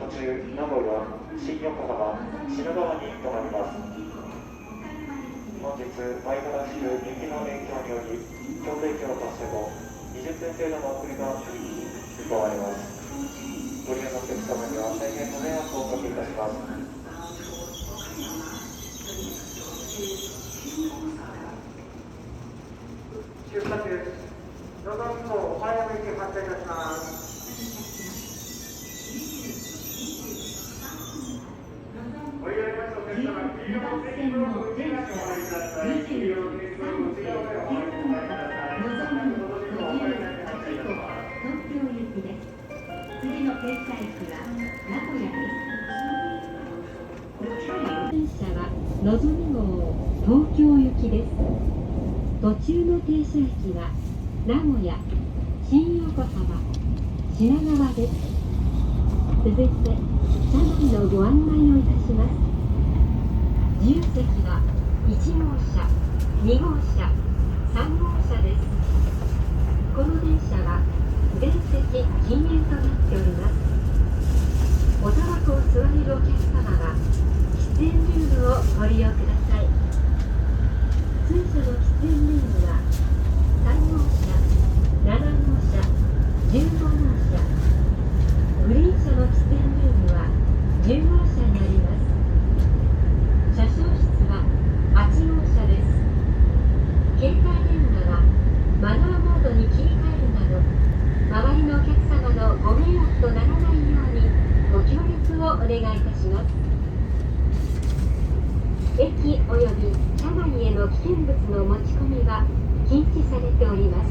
途中名古屋、新横浜、品川に停まります。本日、前原市区雪の影響により、京都駅を発車後、20分程度の遅れが見込まれます。ご利用のお客様には大変ご迷惑をおかけいたします。出発です。のぞみ号前山駅発車いたします。おいでありましたお客様、黄色のテーブルを受けながらお入りください。黄色のテーブルを受けながらお入りください。のぞみ号前山駅発車いたします。東京行きです。次の停車駅は名古屋です。電車はのぞみ号東京行きです。途中の停車駅は名古屋、新横浜、品川です。続いて車内のご案内をいたします。自由席は1号車、2号車、3号車です。この電車は全席禁煙となっております。おタバコを吸われるお客様は喫煙ルームをご利用ください。通車の喫煙ルームは3号車、7号車、15号車、グリーン車の喫煙ルームは10号車になります。車掌室は8号車です。携帯電話はマナーモードに切り替えるなど、周りのお客様のご迷惑とならないようにご協力をお願いいたします。駅及び車内への危険物の持ち込みは禁止されております。